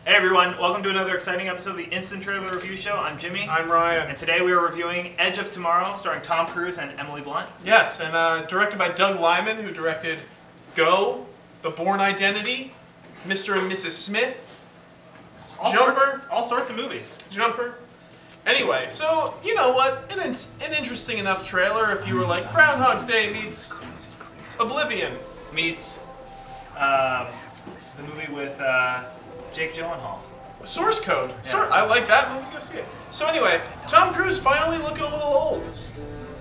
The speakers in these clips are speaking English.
Hey everyone, welcome to another exciting episode of the Instant Trailer Review Show. I'm Jimmy. I'm Ryan. And today we are reviewing Edge of Tomorrow, starring Tom Cruise and Emily Blunt. Yes, and directed by Doug Liman, who directed Go, The Bourne Identity, Mr. and Mrs. Smith, Jumper. All sorts of movies. Jumper. Anyway, so, you know what? An interesting enough trailer if you were like, Groundhog's Day meets Oblivion. Meets the movie with Jake Gyllenhaal. Source Code. Yeah. I like that movie. Go see it. So anyway, Tom Cruise finally looking a little old.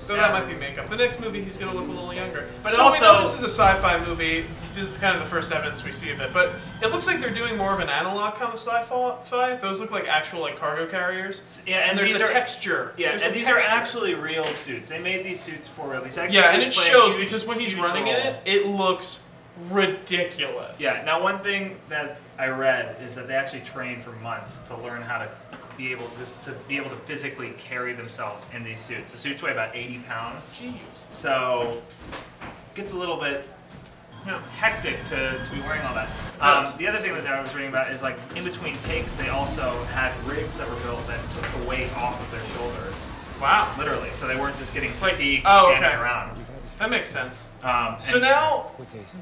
So that might be makeup. The next movie, he's going to look a little younger. But so also, we know this is a sci-fi movie. This is kind of the first evidence we see of it. But it looks like they're doing more of an analog kind of sci-fi. Those look like actual like cargo carriers. Yeah, and there's a texture. Yeah, and these are actually real suits. They made these suits for real. Yeah, and it shows because when he's running in it, it looks ridiculous. Yeah. Now, one thing that I read is that they actually trained for months to learn how to be able to physically carry themselves in these suits. The suits weigh about 80 pounds. Jeez. So it gets a little bit hectic to be wearing all that. The other thing that I was reading about is like in between takes, they also had rigs that were built that took the weight off of their shoulders. Wow. Literally. So they weren't just getting fatigued standing around. That makes sense. So now,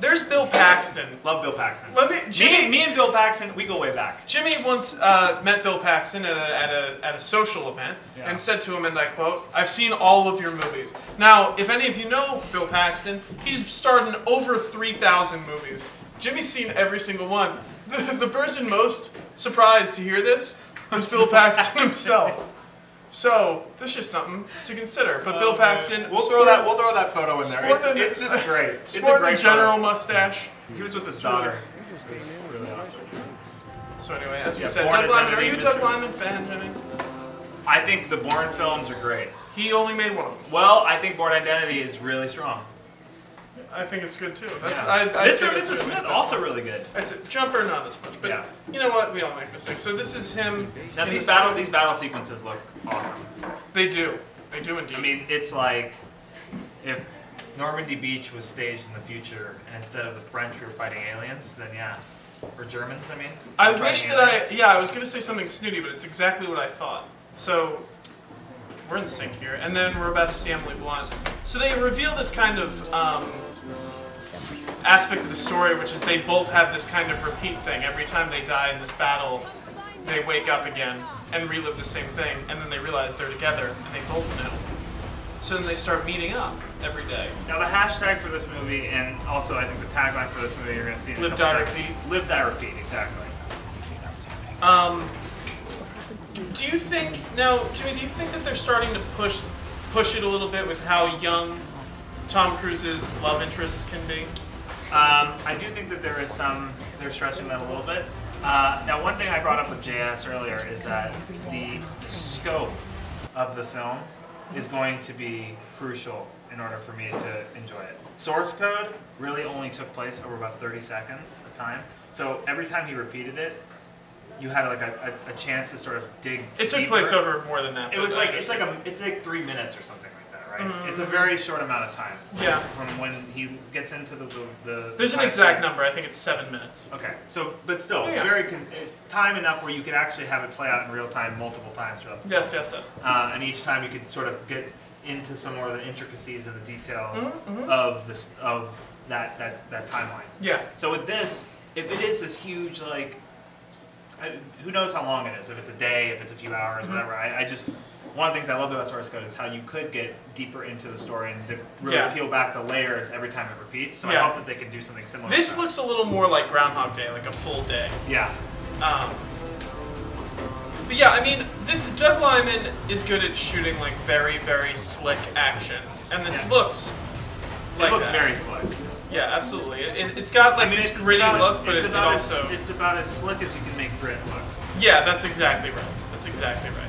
there's Bill Paxton. Love Bill Paxton. Me and Bill Paxton, we go way back. Jimmy once met Bill Paxton at a social event and said to him, and I quote, "I've seen all of your movies." Now, if any of you know Bill Paxton, he's starred in over 3,000 movies. Jimmy's seen every single one. The person most surprised to hear this was Bill Paxton himself. So, that's just something to consider. But Bill Paxton... We'll throw that photo in there. It's just great. It's a great general mustache. He was with his daughter. So anyway, as we said, Doug Liman. Are you a Doug Liman fan, Jimmy? I think the Bourne films are great. He only made one of them. Well, I think Bourne Identity is really strong. I think it's good too. Mr. Smith also really good. That's it. Jumper not as much, but you know what? We all make mistakes. So this is him. Now these battle sequences look awesome. They do. They do indeed. I mean, it's like if Normandy Beach was staged in the future, and instead of the French we were fighting aliens, then or Germans. I mean. I wish that I was gonna say something snooty, but it's exactly what I thought. So. We're in sync here, and then we're about to see Emily Blunt. So they reveal this kind of aspect of the story, which is they both have this kind of repeat thing. Every time they die in this battle, they wake up again and relive the same thing, and then they realize they're together, and they both know. So then they start meeting up every day. Now the hashtag for this movie, and also I think the tagline for this movie, you're going to see in Live, Die, Repeat. Live, Die, Repeat, exactly. Do you think, now, Jimmy, do you think that they're starting to push it a little bit with how young Tom Cruise's love interests can be? I do think that they're stretching that a little bit. Now, one thing I brought up with JS earlier is that the scope of the film is going to be crucial in order for me to enjoy it. Source code really only took place over about 30 seconds of time. So every time he repeated it, you had like a chance to sort of dig. It took place over more than that. It was like it's like 3 minutes or something like that, right? Mm-hmm. It's a very short amount of time. Yeah. From when he gets into the There's an exact number. I think it's 7 minutes. Okay. So, but still, time enough where you could actually have it play out in real time multiple times throughout the film. Yes. And each time you could sort of get into some more of the intricacies and the details of that timeline. Yeah. So with this, if it is this huge who knows how long it is, if it's a day, if it's a few hours, whatever. I just, one of the things I love about source code is how you could get deeper into the story and really peel back the layers every time it repeats. So I hope that they can do something similar. This looks a little more like Groundhog Day, like a full day. Yeah. But yeah, I mean, Doug Liman is good at shooting like very, very slick action. And this looks like it looks very slick. Yeah, absolutely. It's got like this gritty look, but it also... It's about as slick as you can make grit look. Yeah, that's exactly right. That's exactly right.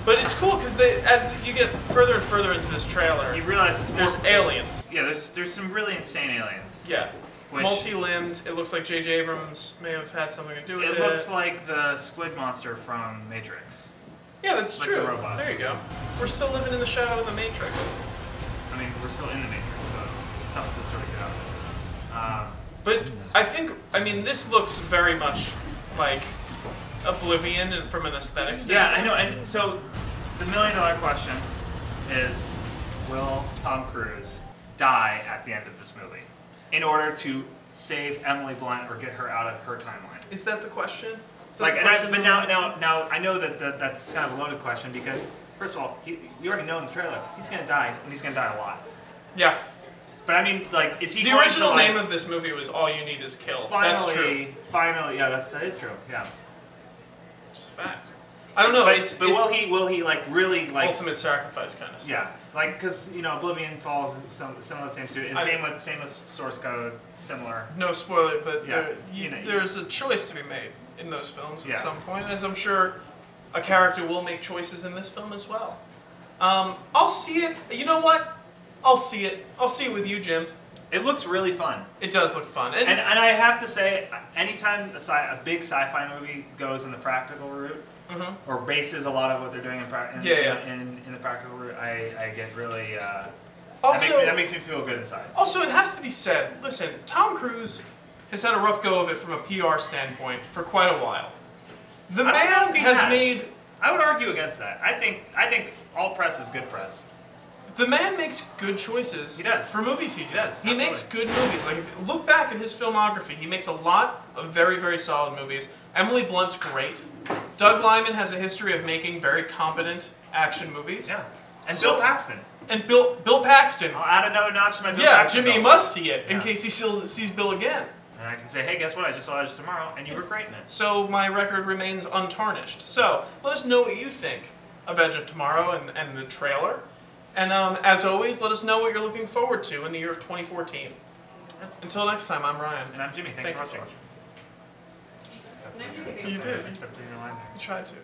But it's cool because as you get further and further into this trailer, you realize there's aliens. Yeah, there's some really insane aliens. Yeah. Multi-limbed. It looks like J.J. Abrams may have had something to do with it. It looks like the squid monster from Matrix. Yeah, that's like true. The robots. There you go. We're still living in the shadow of the Matrix. I mean, we're still in the Matrix, so it's tough to sort of get out of it. But I think, I mean, this looks very much like Oblivion and from an aesthetic standpoint. Yeah, I know. And so the $1 million question is, will Tom Cruise die at the end of this movie in order to save Emily Blunt or get her out of her timeline? Is that the question? Like, but now I know that that's kind of a loaded question because first of all, you already know in the trailer he's gonna die and he's gonna die a lot. Yeah. But I mean, like, is he? The original name of this movie was "All You Need Is Kill." That's true. Finally, yeah, that is true. Yeah. Just a fact. I don't know. But will he like really like ultimate sacrifice kind of stuff? Yeah, like because Oblivion falls in some of the same suit, and same with Source Code, similar. No spoiler, but yeah, there's a choice to be made in those films at some point, as I'm sure a character will make choices in this film as well. I'll see it. You know what? I'll see it. I'll see it with you, Jim. It looks really fun. It does look fun. And I have to say, anytime a big sci-fi movie goes in the practical route, or bases a lot of what they're doing in the practical route, I get really... that makes me feel good inside. Also, it has to be said, listen, Tom Cruise has had a rough go of it from a PR standpoint for quite a while. The man has made... I would argue against that. I think all press is good press. The man makes good choices. He does. For movie season. He does. He makes good movies. Like, look back at his filmography. He makes a lot of very, very solid movies. Emily Blunt's great. Doug Liman has a history of making very competent action movies. Yeah. And Bill Paxton. And Bill Paxton. I'll add another notch to my Bill Paxton. Jimmy must see it in case he still sees Bill again. And I can say, hey, guess what? I just saw Edge Tomorrow, and you were great in it. So my record remains untarnished. So let us know what you think of Edge of Tomorrow and the trailer. And as always, let us know what you're looking forward to in the year of 2014. Until next time, I'm Ryan. And I'm Jimmy. Thanks for watching. You did. You tried to.